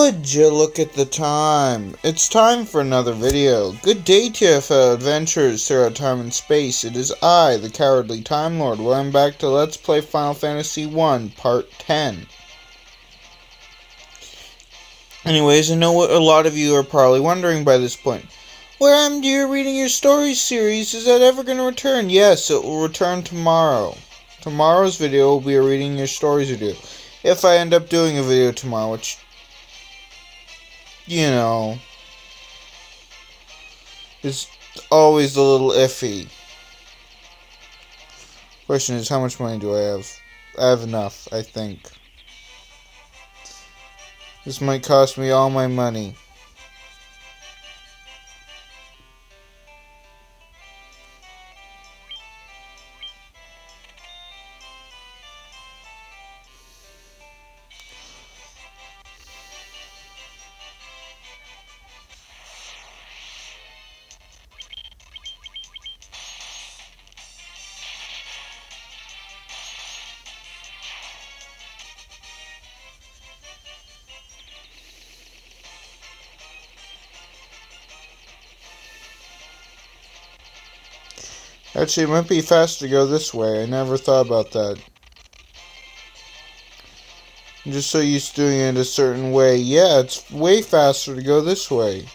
Would you look at the time? It's time for another video. Good day to you, fellow adventurers throughout time and space. It is I, the Cowardly Time Lord. Welcome back to Let's Play Final Fantasy 1, Part 10. Anyways, I know what a lot of you are probably wondering by this point. Where am you reading your stories series? Is that ever going to return? Yes, it will return tomorrow. Tomorrow's video will be a reading your stories video. If I end up doing a video tomorrow, which, you know, is always a little iffy. Question is, how much money do I have? I have enough, I think. This might cost me all my money. Actually, it might be faster to go this way. I never thought about that. I'm just so used to doing it a certain way. Yeah, it's way faster to go this way.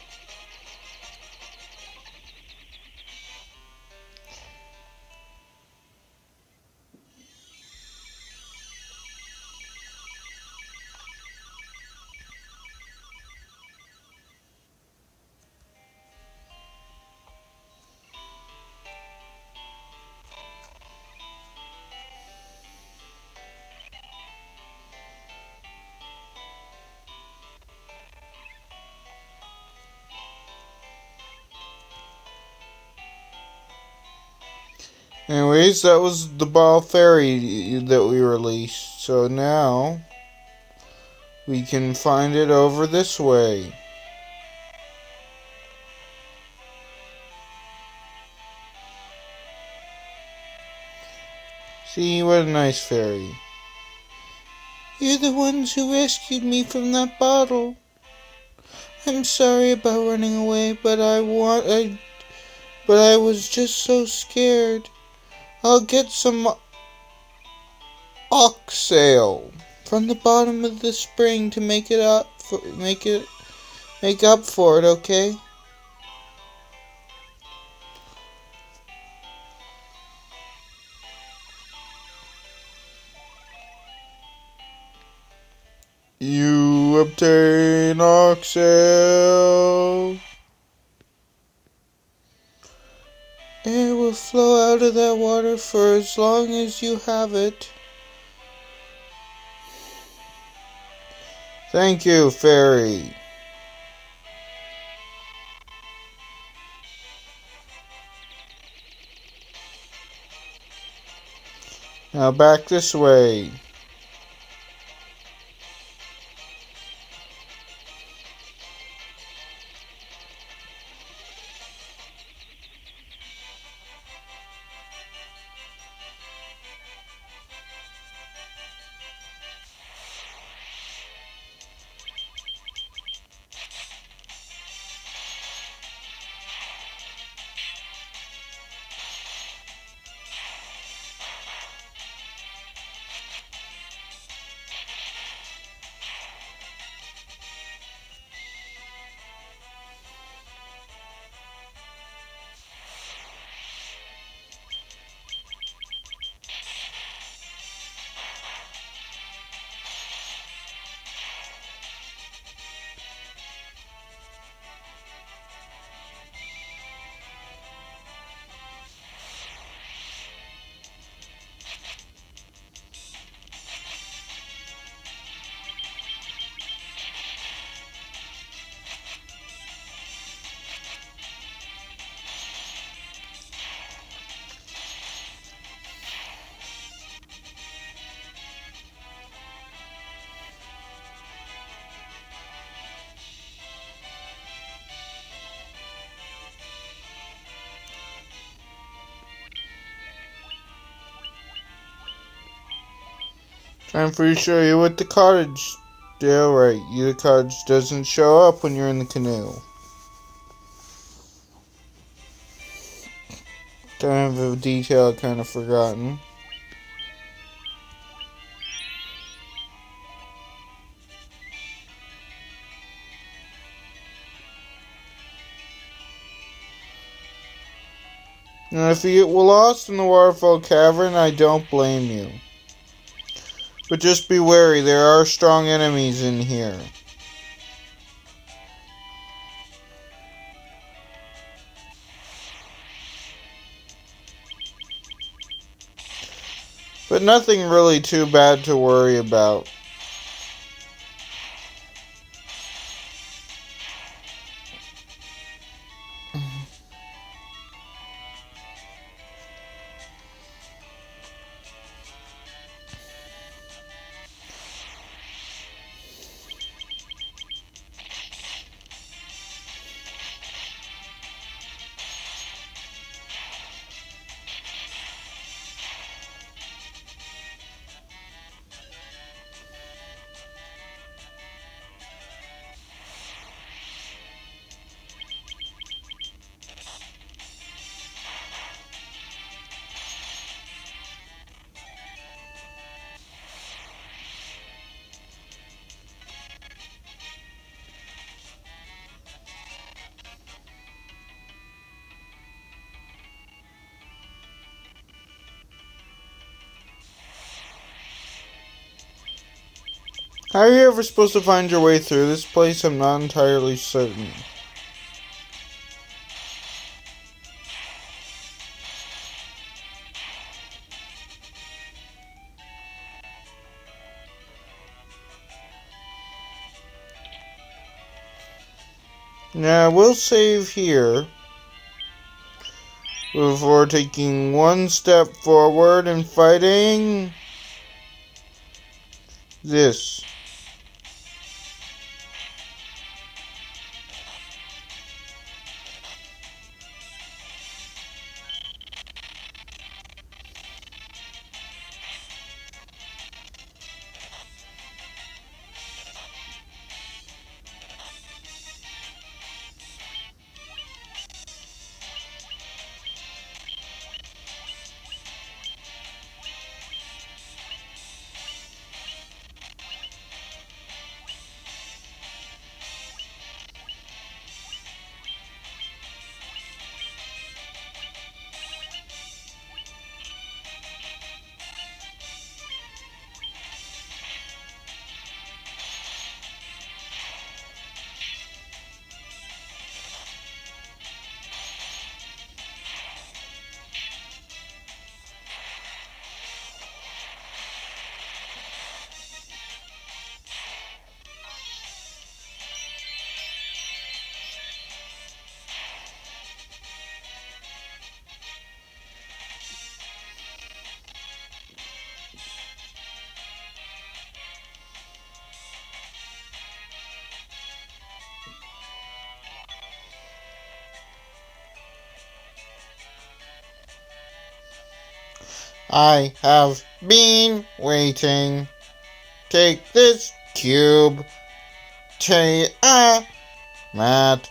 Anyways, that was the Ball Fairy that we released. So now we can find it over this way. See, what a nice fairy. You're the ones who rescued me from that bottle. I'm sorry about running away, but I was just so scared. I'll get some oxale from the bottom of the spring to make up for it, okay? You obtain oxale. Air will flow out of that water for as long as you have it. Thank you, fairy. Now back this way. Time for you to show you what the cottage Yeah, right. Uticage doesn't show up when you're in the canoe. Kind of a detail I kind of forgotten. And if you get lost in the waterfall cavern, I don't blame you. But just be wary, there are strong enemies in here. But nothing really too bad to worry about. How are you ever supposed to find your way through this place? I'm not entirely certain. Now, we'll save here before taking one step forward and fighting this. I have been waiting. Take this cube. Matt.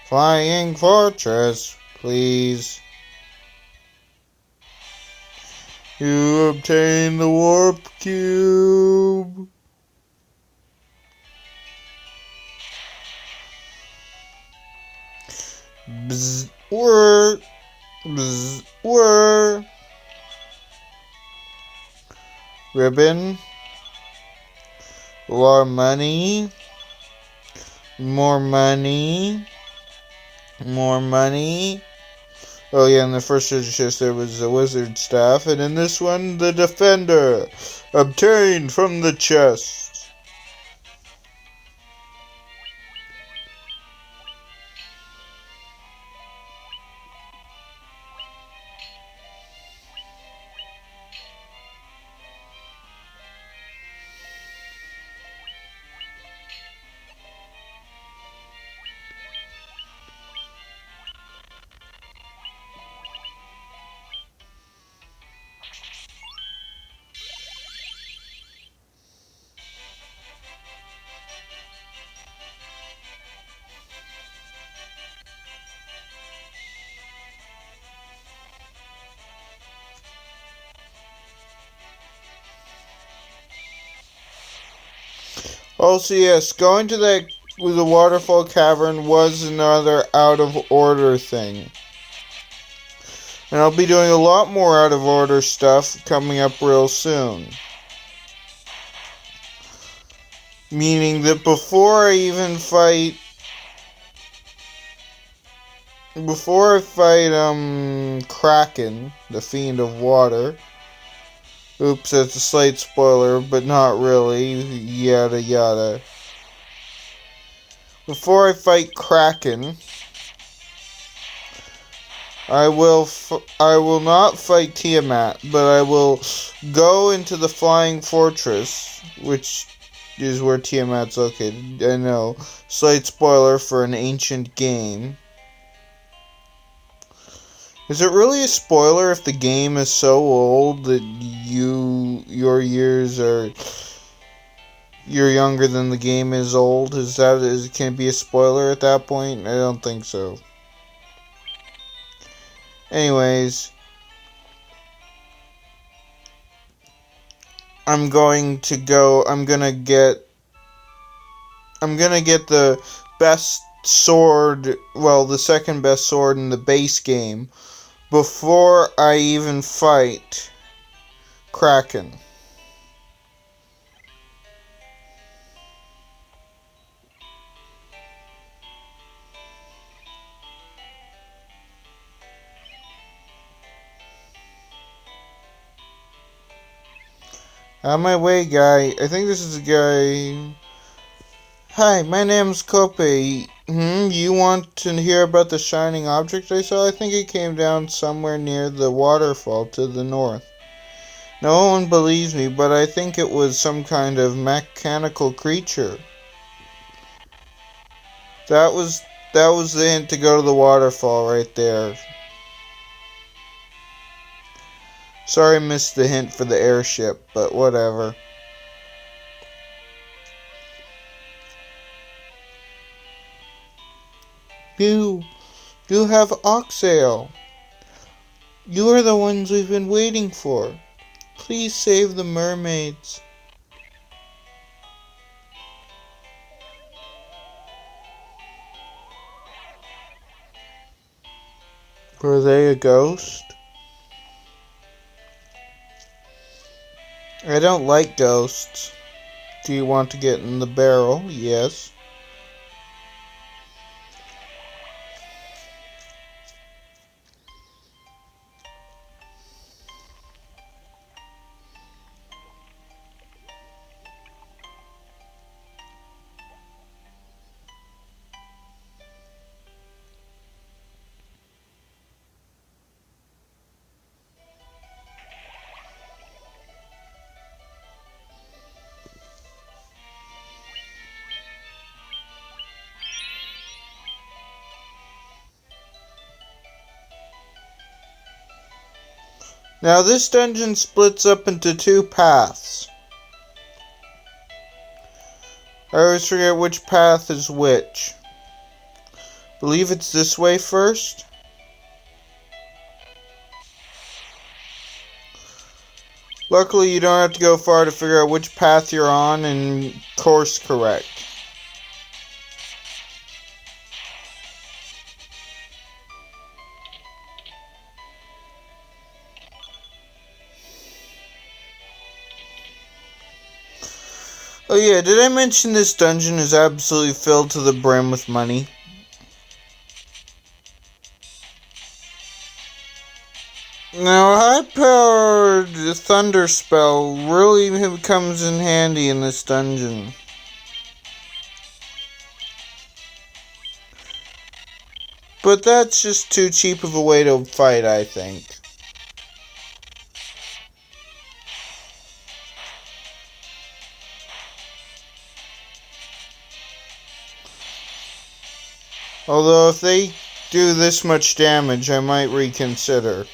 Flying Fortress, please. You obtain the warp cube. Bzz, whir, bzz, whir. Ribbon. More money. More money. More money. Oh yeah, in the first chest there was the wizard staff, and in this one, the defender, obtained from the chest. Also, yes, going to the waterfall cavern was another out of order thing. And I'll be doing a lot more out of order stuff coming up real soon. Meaning that before I fight Kraken, the Fiend of Water. Oops, that's a slight spoiler, but not really. Yada yada. Before I fight Kraken, I will not fight Tiamat, but I will go into the Flying Fortress, which is where Tiamat's located. I know, slight spoiler for an ancient game. Is it really a spoiler if the game is so old that you're younger than the game is old? Can it be a spoiler at that point? I don't think so. Anyways, I'm gonna get the best sword, well, the second best sword in the base game before I even fight Kraken. On my way, guy. I think this is a guy. Hi, my name's Kope. You want to hear about the shining object I saw? I think it came down somewhere near the waterfall to the north. No one believes me, but I think it was some kind of mechanical creature. That was the hint to go to the waterfall right there. Sorry I missed the hint for the airship, but whatever. You have Oxale. You are the ones we've been waiting for. Please save the mermaids. Were they a ghost? I don't like ghosts. Do you want to get in the barrel? Yes. Now this dungeon splits up into two paths. I always forget which path is which. Believe it's this way first. Luckily you don't have to go far to figure out which path you're on and course correct. Oh yeah, did I mention this dungeon is absolutely filled to the brim with money? Now, high-powered thunder spell really comes in handy in this dungeon. But that's just too cheap of a way to fight, I think. Although if they do this much damage, I might reconsider.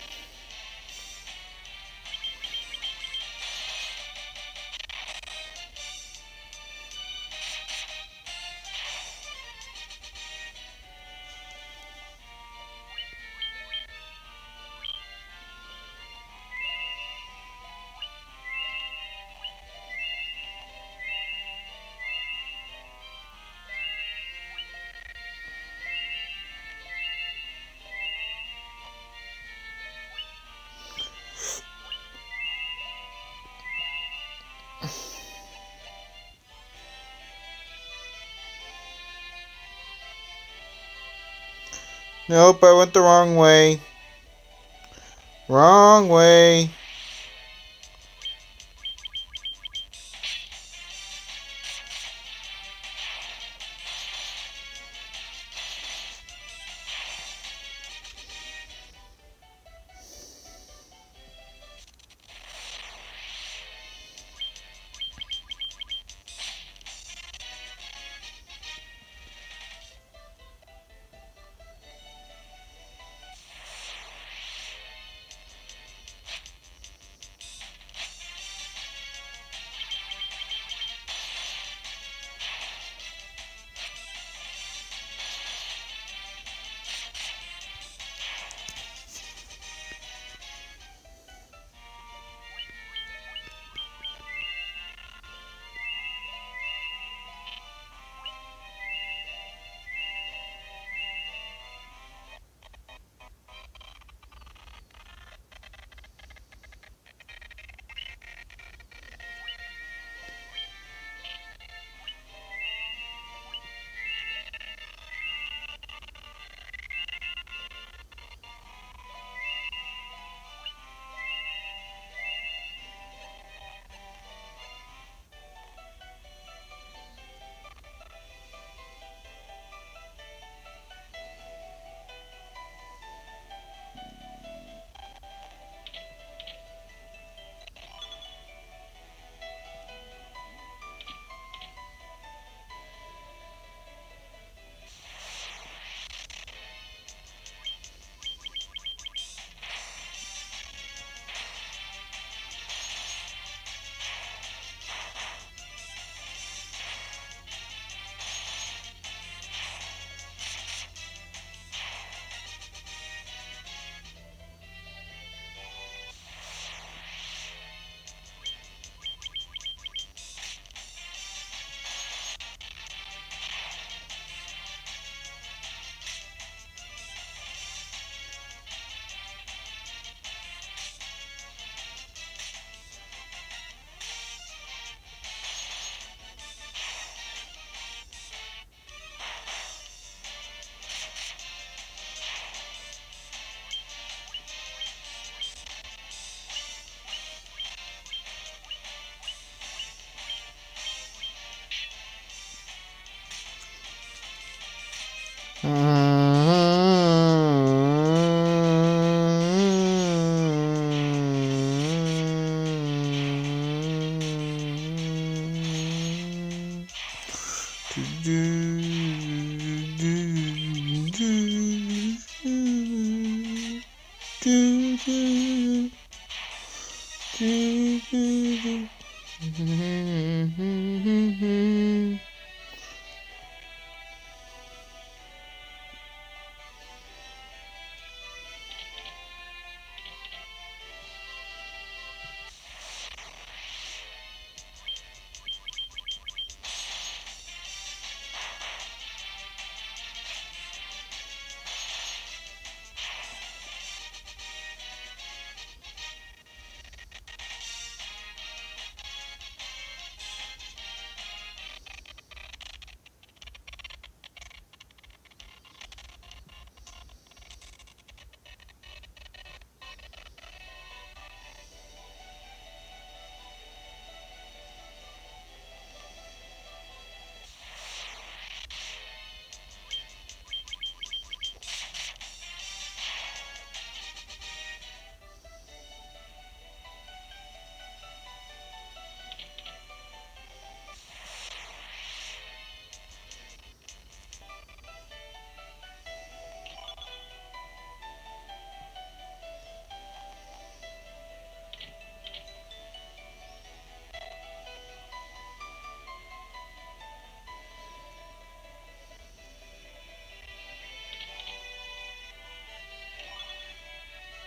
Nope, I went the wrong way. Wrong way.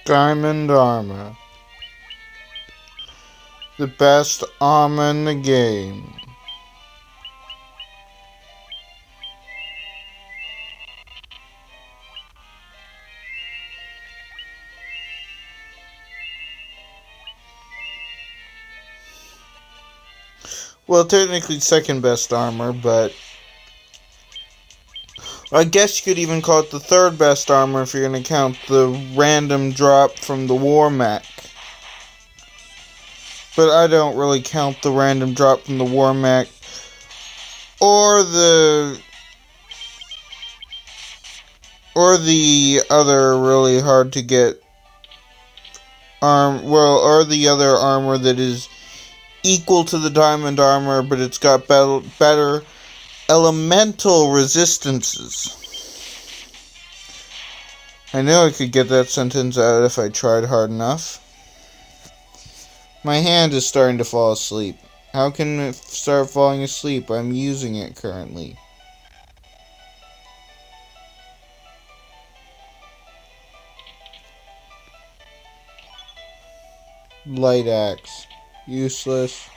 Diamond Armor. The best armor in the game. Well, technically second best armor, but I guess you could even call it the third best armor if you're going to count the random drop from the War Mech. But I don't really count the random drop from the War Mech or the other really hard to get or the other armor that is equal to the diamond armor, but it's got better elemental resistances. I know I could get that sentence out if I tried hard enough. My hand is starting to fall asleep. How can it start falling asleep? I'm using it currently. Light axe. Useless.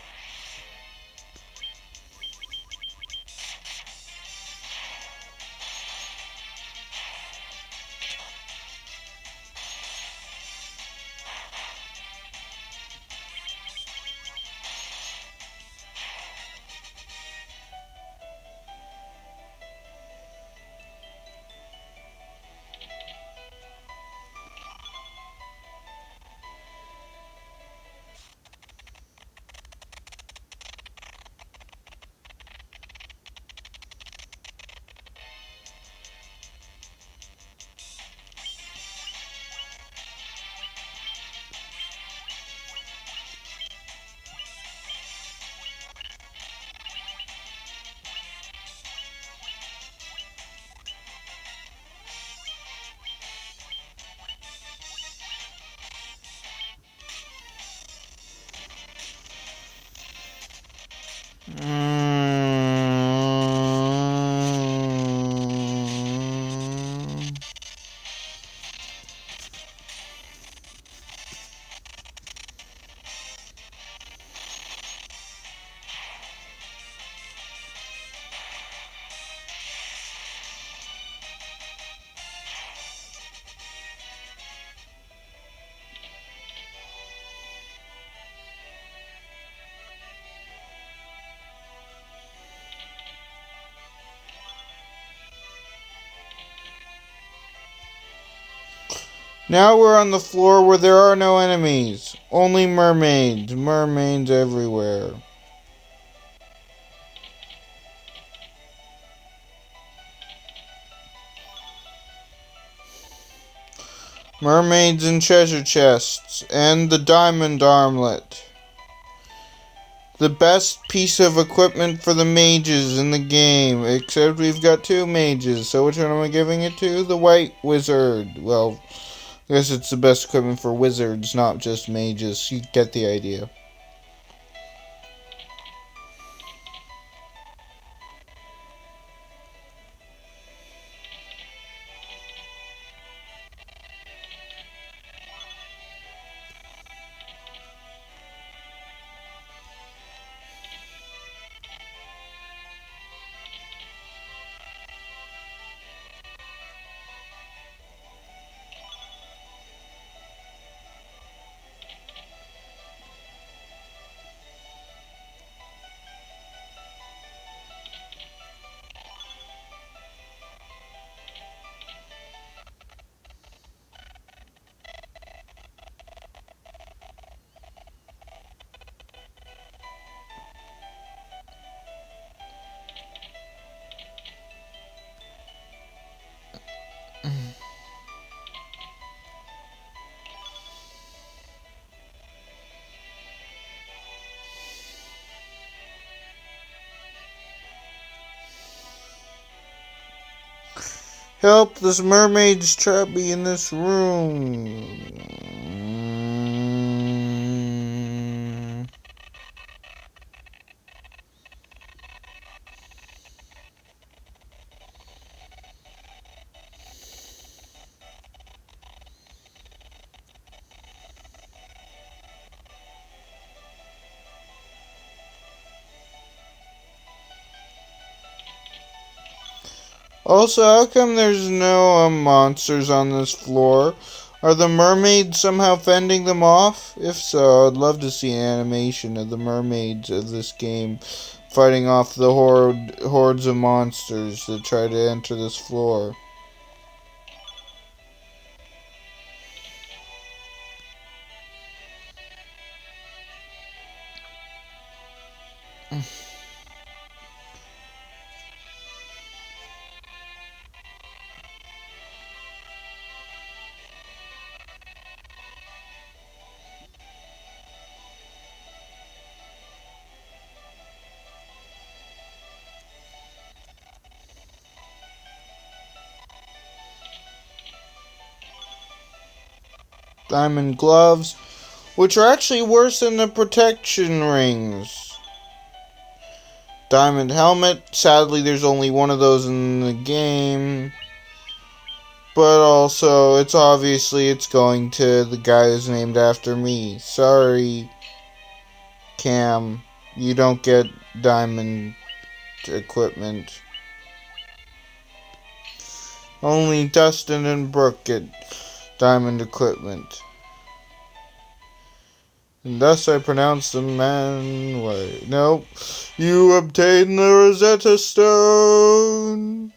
Now we're on the floor where there are no enemies. Only mermaids. Mermaids everywhere. Mermaids and treasure chests. And the diamond armlet. The best piece of equipment for the mages in the game. Except we've got two mages. So which one am I giving it to? The white wizard. Well, I guess it's the best equipment for wizards, not just mages. You get the idea. Help, this mermaid's trapped me in this room. Also, how come there's no monsters on this floor? Are the mermaids somehow fending them off? If so, I'd love to see an animation of the mermaids of this game fighting off the hordes of monsters that try to enter this floor. Diamond gloves, which are actually worse than the protection rings. Diamond helmet, sadly there's only one of those in the game. But also, it's going to the guy who's named after me. Sorry, Cam, you don't get diamond equipment. Only Dustin and Brooke get diamond equipment. And thus I pronounce the man way. Nope. You obtain the Rosetta Stone.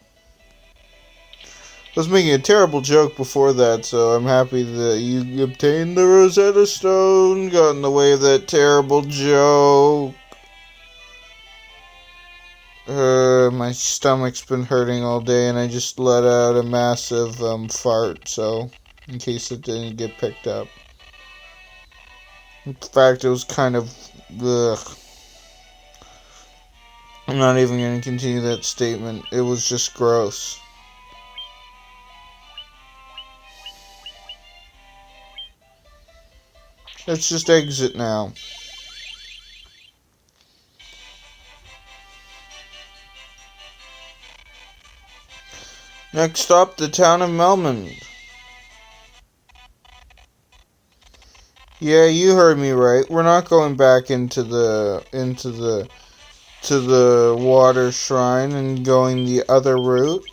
I was making a terrible joke before that, so I'm happy that you obtained the Rosetta Stone. Got in the way of that terrible joke. My stomach's been hurting all day, and I just let out a massive fart, so in case it didn't get picked up. In fact, it was kind of ugh. I'm not even going to continue that statement. It was just gross. Let's just exit now. Next stop, the town of Melmond. Yeah, you heard me right. We're not going back into the water shrine and going the other route.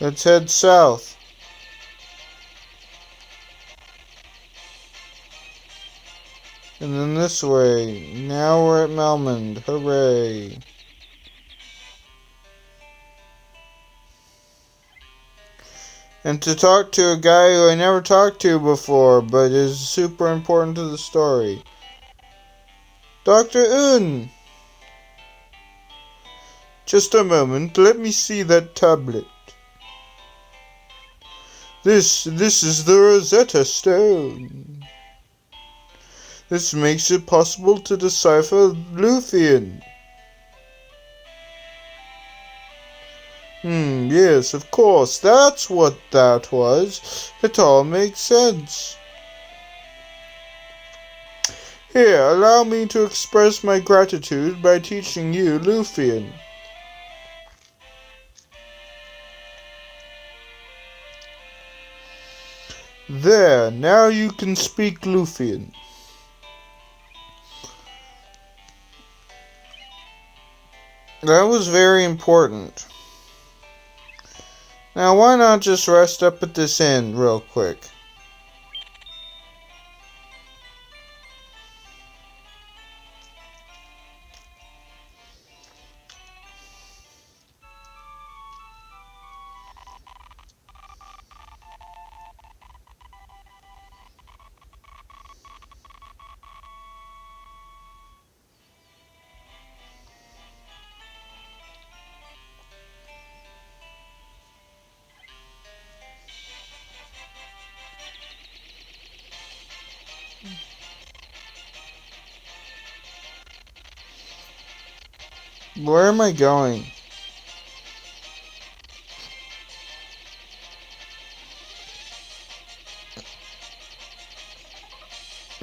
Let's head south. And then this way. Now we're at Melmond. Hooray. And to talk to a guy who I never talked to before, but is super important to the story. Dr. Un! Just a moment, let me see that tablet. This is the Rosetta Stone. This makes it possible to decipher Luthian. Yes, of course, that's what that was. It all makes sense. Here, allow me to express my gratitude by teaching you Luthian. There, now you can speak Luthian. That was very important. Now, why not just rest up at this inn real quick? Where am I going?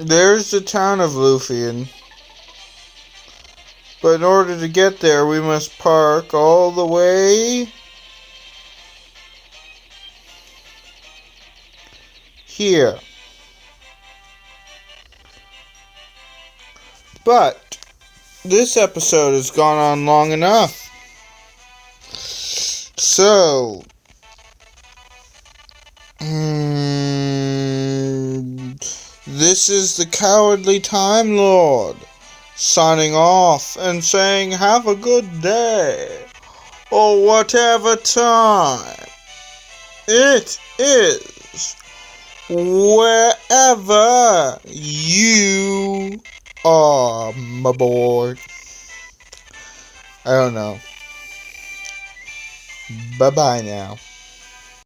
There's the town of Luthian. But in order to get there, we must park all the way here. But this episode has gone on long enough. So, this is the Cowardly Time Lord signing off and saying have a good day, or whatever time it is, wherever you are, my boy. I don't know. Bye-bye now.